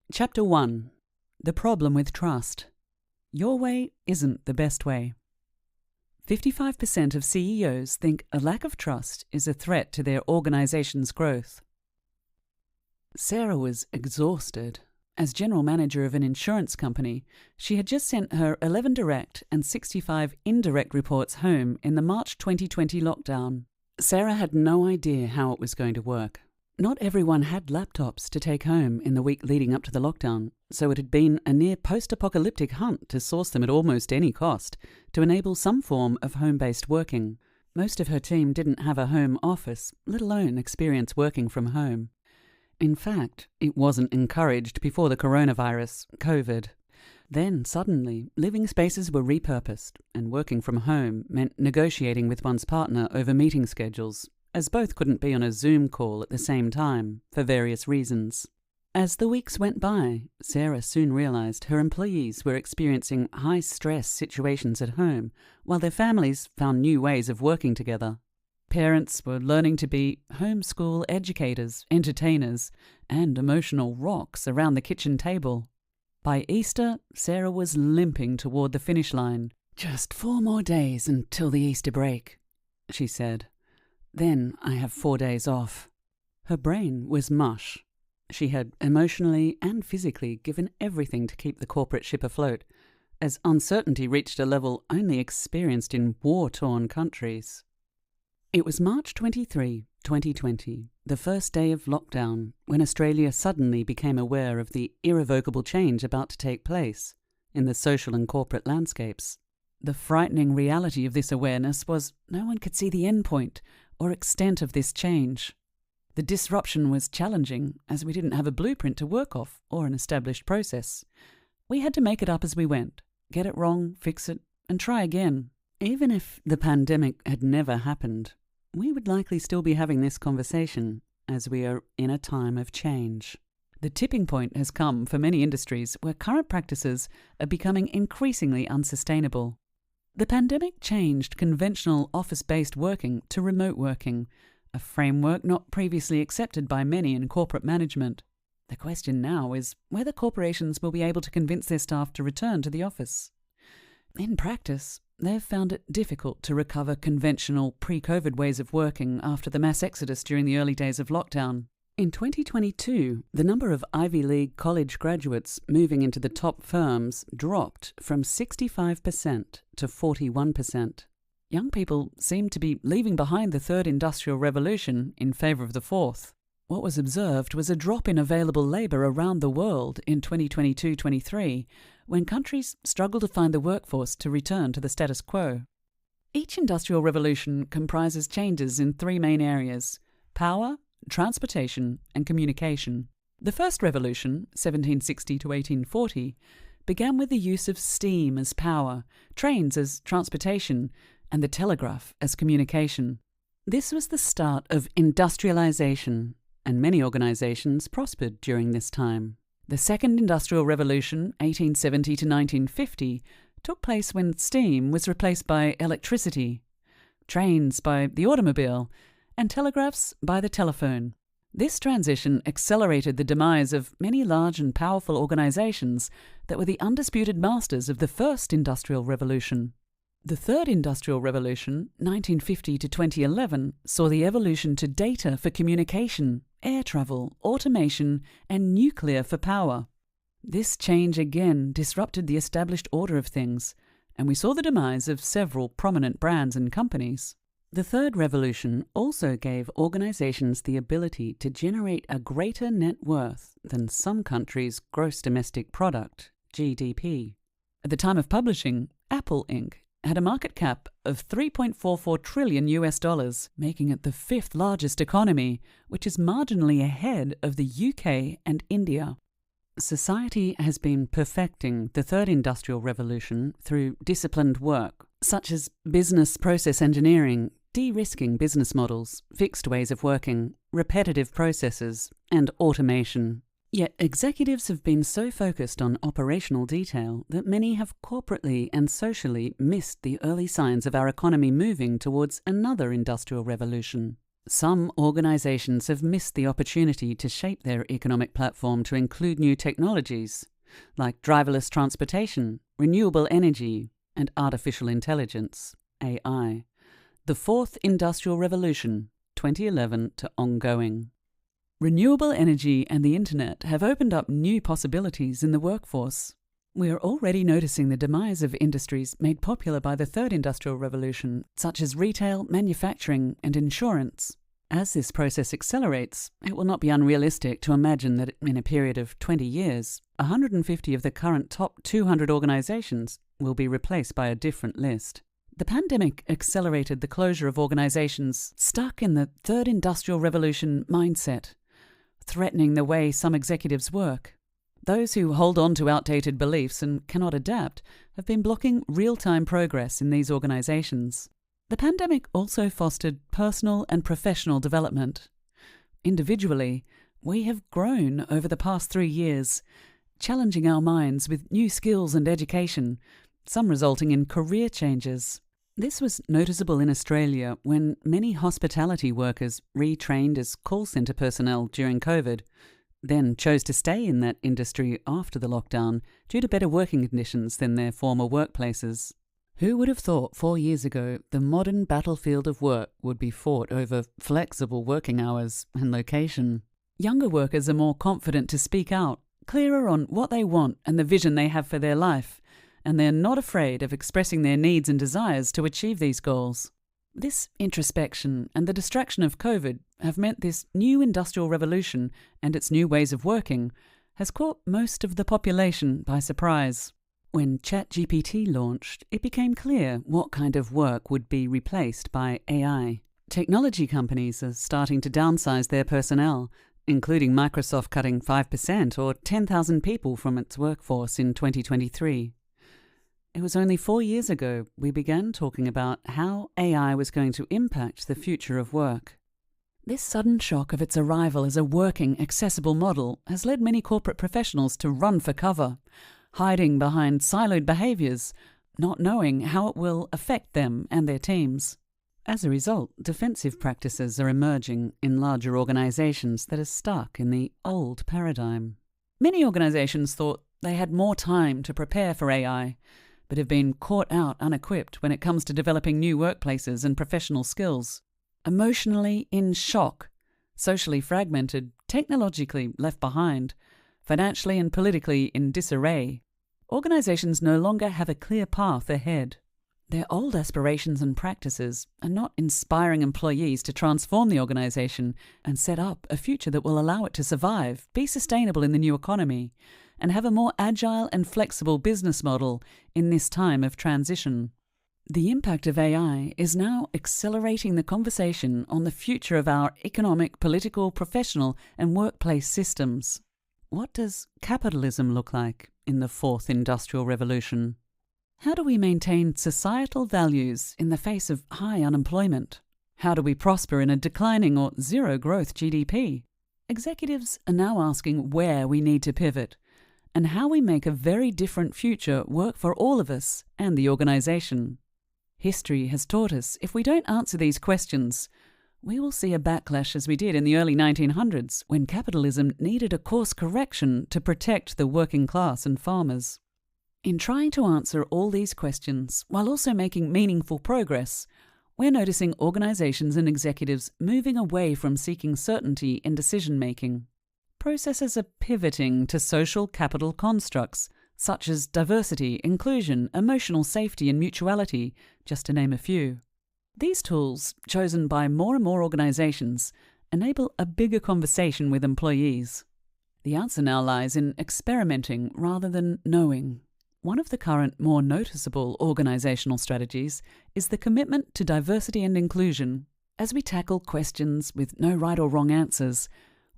Chapter 1. The Problem with Trust. Your way isn't the best way. 55% of CEOs think a lack of trust is a threat to their organization's growth. Sarah was exhausted. As general manager of an insurance company, she had just sent her 11 direct and 65 indirect reports home in the March 2020 lockdown. Sarah had no idea how it was going to work. Not everyone had laptops to take home in the week leading up to the lockdown, so it had been a near post-apocalyptic hunt to source them at almost any cost to enable some form of home-based working. Most of her team didn't have a home office, let alone experience working from home. In fact, it wasn't encouraged before the coronavirus, COVID. Then, suddenly, living spaces were repurposed, and working from home meant negotiating with one's partner over meeting schedules, as both couldn't be on a Zoom call at the same time, for various reasons. As the weeks went by, Sarah soon realized her employees were experiencing high-stress situations at home, while their families found new ways of working together. Parents were learning to be homeschool educators, entertainers, and emotional rocks around the kitchen table. By Easter, Sarah was limping toward the finish line. "Just 4 more days until the Easter break," she said. "Then I have 4 days off." Her brain was mush. She had emotionally and physically given everything to keep the corporate ship afloat, as uncertainty reached a level only experienced in war-torn countries. It was March 23, 2020, the first day of lockdown, when Australia suddenly became aware of the irrevocable change about to take place in the social and corporate landscapes. The frightening reality of this awareness was no one could see the endpoint or extent of this change. The disruption was challenging, as we didn't have a blueprint to work off or an established process. We had to make it up as we went, get it wrong, fix it, and try again. Even if the pandemic had never happened, we would likely still be having this conversation, as we are in a time of change. The tipping point has come for many industries where current practices are becoming increasingly unsustainable. The pandemic changed conventional office-based working to remote working, a framework not previously accepted by many in corporate management. The question now is whether corporations will be able to convince their staff to return to the office. In practice, they've found it difficult to recover conventional pre-COVID ways of working after the mass exodus during the early days of lockdown. In 2022, the number of Ivy League college graduates moving into the top firms dropped from 65% to 41%. Young people seemed to be leaving behind the third industrial revolution in favor of the fourth. What was observed was a drop in available labor around the world in 2022-23, when countries struggled to find the workforce to return to the status quo. Each industrial revolution comprises changes in 3 main areas: power, transportation, and communication. The first revolution, 1760 to 1840, began with the use of steam as power, trains as transportation, and the telegraph as communication. This was the start of industrialization, and many organizations prospered during this time. The Second Industrial Revolution, 1870 to 1950, took place when steam was replaced by electricity, trains by the automobile, and telegraphs by the telephone. This transition accelerated the demise of many large and powerful organizations that were the undisputed masters of the First Industrial Revolution. The Third Industrial Revolution, 1950 to 2011, saw the evolution to data for communication, air travel, automation, and nuclear for power. This change again disrupted the established order of things, and we saw the demise of several prominent brands and companies. The Third Revolution also gave organizations the ability to generate a greater net worth than some countries' gross domestic product, GDP. At the time of publishing, Apple Inc. had a market cap of $3.44 trillion US, making it the 5th largest economy, which is marginally ahead of the UK and India. Society has been perfecting the Third Industrial Revolution through disciplined work, such as business process engineering, de-risking business models, fixed ways of working, repetitive processes, and automation. Yet executives have been so focused on operational detail that many have corporately and socially missed the early signs of our economy moving towards another industrial revolution. Some organizations have missed the opportunity to shape their economic platform to include new technologies, like driverless transportation, renewable energy, and artificial intelligence, AI. The Fourth Industrial Revolution, 2011 to ongoing. Renewable energy and the internet have opened up new possibilities in the workforce. We are already noticing the demise of industries made popular by the Third Industrial Revolution, such as retail, manufacturing, and insurance. As this process accelerates, it will not be unrealistic to imagine that in a period of 20 years, 150 of the current top 200 organizations will be replaced by a different list. The pandemic accelerated the closure of organizations stuck in the Third Industrial Revolution mindset, threatening the way some executives work. Those who hold on to outdated beliefs and cannot adapt have been blocking real-time progress in these organizations. The pandemic also fostered personal and professional development. Individually, we have grown over the past 3 years, challenging our minds with new skills and education, some resulting in career changes. This was noticeable in Australia when many hospitality workers retrained as call centre personnel during COVID, then chose to stay in that industry after the lockdown due to better working conditions than their former workplaces. Who would have thought 4 years ago the modern battlefield of work would be fought over flexible working hours and location? Younger workers are more confident to speak out, clearer on what they want and the vision they have for their life, and they're not afraid of expressing their needs and desires to achieve these goals. This introspection and the distraction of COVID have meant this new industrial revolution and its new ways of working has caught most of the population by surprise. When ChatGPT launched, it became clear what kind of work would be replaced by AI. Technology companies are starting to downsize their personnel, including Microsoft cutting 5% or 10,000 people from its workforce in 2023. It was only 4 years ago we began talking about how AI was going to impact the future of work. This sudden shock of its arrival as a working, accessible model has led many corporate professionals to run for cover, hiding behind siloed behaviours, not knowing how it will affect them and their teams. As a result, defensive practices are emerging in larger organisations that are stuck in the old paradigm. Many organisations thought they had more time to prepare for AI, but have been caught out unequipped when it comes to developing new workplaces and professional skills. Emotionally in shock, socially fragmented, technologically left behind, financially and politically in disarray, organizations no longer have a clear path ahead. Their old aspirations and practices are not inspiring employees to transform the organization and set up a future that will allow it to survive, be sustainable in the new economy, and have a more agile and flexible business model in this time of transition. The impact of AI is now accelerating the conversation on the future of our economic, political, professional, and workplace systems. What does capitalism look like in the Fourth Industrial Revolution? How do we maintain societal values in the face of high unemployment? How do we prosper in a declining or zero-growth GDP? Executives are now asking where we need to pivot, and how we make a very different future work for all of us and the organization. History has taught us if we don't answer these questions, we will see a backlash as we did in the early 1900s when capitalism needed a course correction to protect the working class and farmers. In trying to answer all these questions while also making meaningful progress, we're noticing organizations and executives moving away from seeking certainty in decision-making. Processes are pivoting to social capital constructs, such as diversity, inclusion, emotional safety and mutuality, just to name a few. These tools, chosen by more and more organizations, enable a bigger conversation with employees. The answer now lies in experimenting rather than knowing. One of the current, more noticeable organizational strategies is the commitment to diversity and inclusion. As we tackle questions with no right or wrong answers,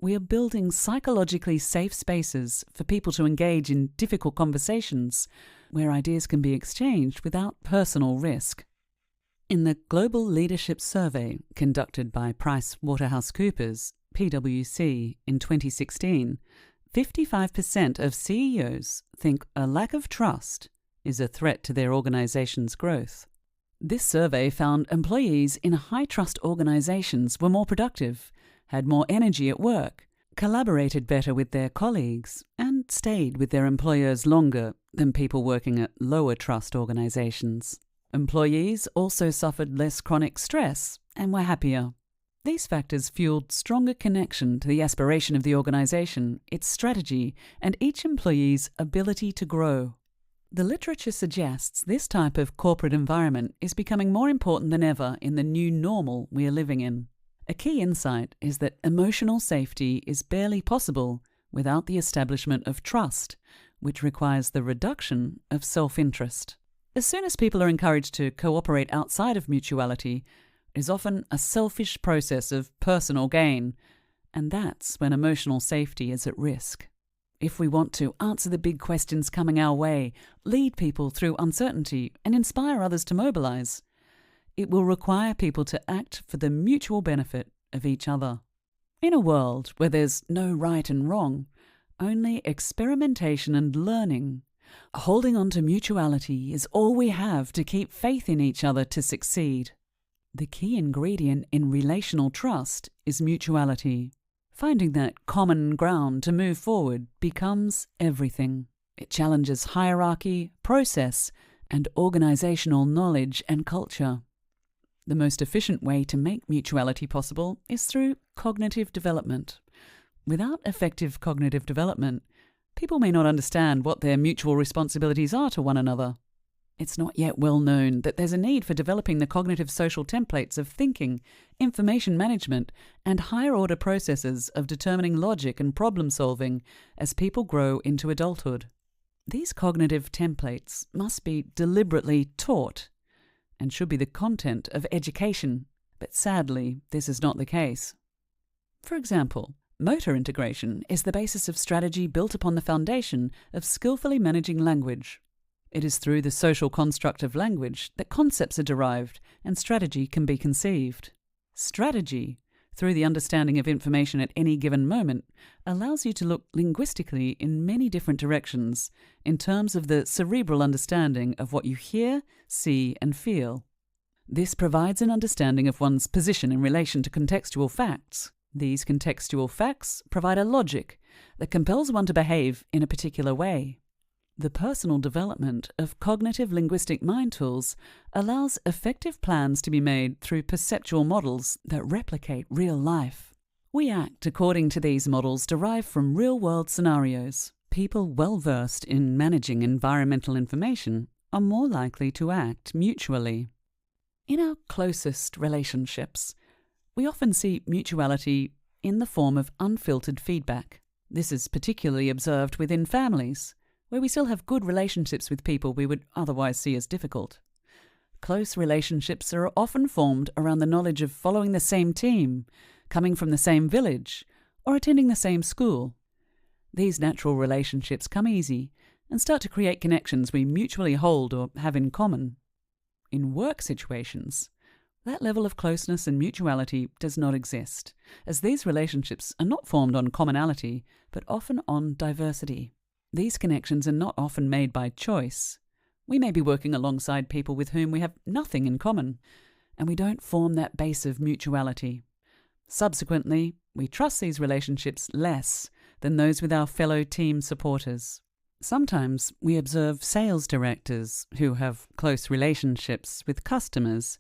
we are building psychologically safe spaces for people to engage in difficult conversations where ideas can be exchanged without personal risk. In the Global Leadership Survey conducted by PricewaterhouseCoopers, PwC, in 2016, 55% of CEOs think a lack of trust is a threat to their organization's growth. This survey found employees in high-trust organizations were more productive, had more energy at work, collaborated better with their colleagues, and stayed with their employers longer than people working at lower-trust organizations. Employees also suffered less chronic stress and were happier. These factors fueled stronger connection to the aspiration of the organization, its strategy, and each employee's ability to grow. The literature suggests this type of corporate environment is becoming more important than ever in the new normal we are living in. A key insight is that emotional safety is barely possible without the establishment of trust, which requires the reduction of self-interest. As soon as people are encouraged to cooperate outside of mutuality, it is often a selfish process of personal gain, and that's when emotional safety is at risk. If we want to answer the big questions coming our way, lead people through uncertainty, and inspire others to mobilize, it will require people to act for the mutual benefit of each other. In a world where there's no right and wrong, only experimentation and learning, holding on to mutuality is all we have to keep faith in each other to succeed. The key ingredient in relational trust is mutuality. Finding that common ground to move forward becomes everything. It challenges hierarchy, process, and organizational knowledge and culture. The most efficient way to make mutuality possible is through cognitive development. Without effective cognitive development, people may not understand what their mutual responsibilities are to one another. It's not yet well known that there's a need for developing the cognitive social templates of thinking, information management, and higher-order processes of determining logic and problem-solving as people grow into adulthood. These cognitive templates must be deliberately taught and should be the content of education, but sadly, this is not the case. For example, motor integration is the basis of strategy built upon the foundation of skillfully managing language. It is through the social construct of language that concepts are derived and strategy can be conceived. Strategy, through the understanding of information at any given moment, allows you to look linguistically in many different directions in terms of the cerebral understanding of what you hear, see, and feel. This provides an understanding of one's position in relation to contextual facts. These contextual facts provide a logic that compels one to behave in a particular way. The personal development of cognitive linguistic mind tools allows effective plans to be made through perceptual models that replicate real life. We act according to these models derived from real-world scenarios. People well-versed in managing environmental information are more likely to act mutually. In our closest relationships, we often see mutuality in the form of unfiltered feedback. This is particularly observed within families, where we still have good relationships with people we would otherwise see as difficult. Close relationships are often formed around the knowledge of following the same team, coming from the same village, or attending the same school. These natural relationships come easy and start to create connections we mutually hold or have in common. In work situations, that level of closeness and mutuality does not exist, as these relationships are not formed on commonality, but often on diversity. These connections are not often made by choice. We may be working alongside people with whom we have nothing in common, and we don't form that base of mutuality. Subsequently, we trust these relationships less than those with our fellow team supporters. Sometimes we observe sales directors who have close relationships with customers,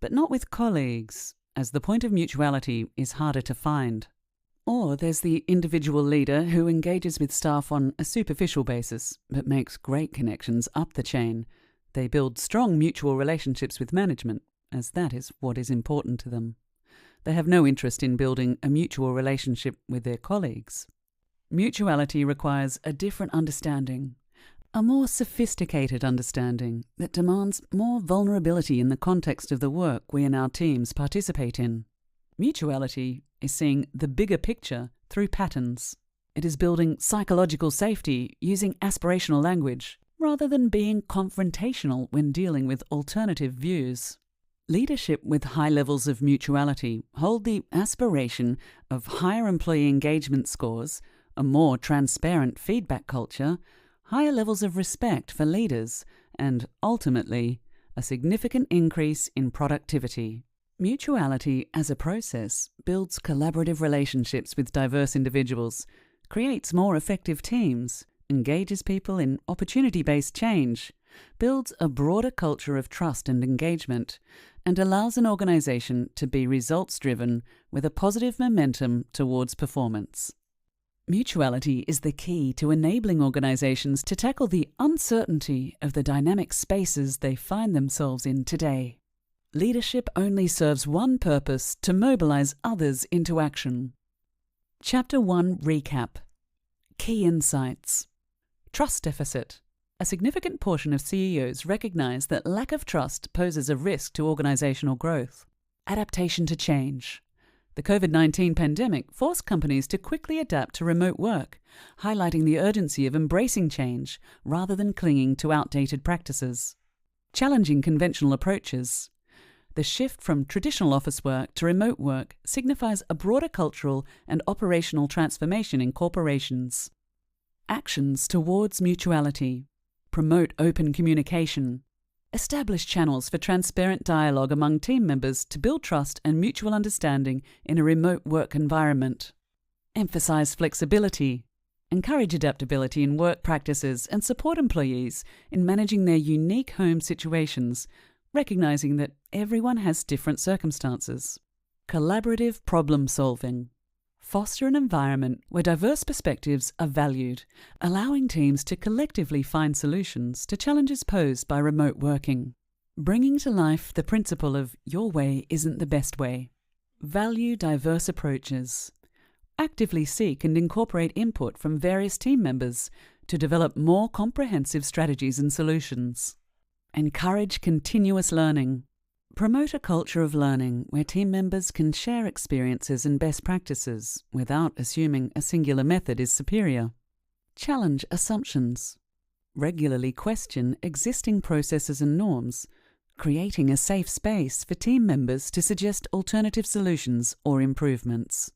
but not with colleagues, as the point of mutuality is harder to find. Or there's the individual leader who engages with staff on a superficial basis, but makes great connections up the chain. They build strong mutual relationships with management, as that is what is important to them. They have no interest in building a mutual relationship with their colleagues. Mutuality requires a different understanding, a more sophisticated understanding that demands more vulnerability in the context of the work we and our teams participate in. Mutuality is seeing the bigger picture through patterns. It is building psychological safety using aspirational language, rather than being confrontational when dealing with alternative views. Leadership with high levels of mutuality hold the aspiration of higher employee engagement scores, a more transparent feedback culture, higher levels of respect for leaders, and ultimately, a significant increase in productivity. Mutuality as a process builds collaborative relationships with diverse individuals, creates more effective teams, engages people in opportunity-based change, builds a broader culture of trust and engagement, and allows an organization to be results-driven with a positive momentum towards performance. Mutuality is the key to enabling organizations to tackle the uncertainty of the dynamic spaces they find themselves in today. Leadership only serves one purpose: to mobilize others into action. Chapter 1 Recap. Key insights. Trust deficit. A significant portion of CEOs recognize that lack of trust poses a risk to organizational growth. Adaptation to change. The COVID-19 pandemic forced companies to quickly adapt to remote work, highlighting the urgency of embracing change rather than clinging to outdated practices. Challenging conventional approaches. The shift from traditional office work to remote work signifies a broader cultural and operational transformation in corporations. Actions towards mutuality. Promote open communication. Establish channels for transparent dialogue among team members to build trust and mutual understanding in a remote work environment. Emphasize flexibility. Encourage adaptability in work practices and support employees in managing their unique home situations, recognizing that everyone has different circumstances. Collaborative problem solving. Foster an environment where diverse perspectives are valued, allowing teams to collectively find solutions to challenges posed by remote working. Bringing to life the principle of your way isn't the best way. Value diverse approaches. Actively seek and incorporate input from various team members to develop more comprehensive strategies and solutions. Encourage continuous learning. Promote a culture of learning where team members can share experiences and best practices without assuming a singular method is superior. Challenge assumptions. Regularly question existing processes and norms, creating a safe space for team members to suggest alternative solutions or improvements.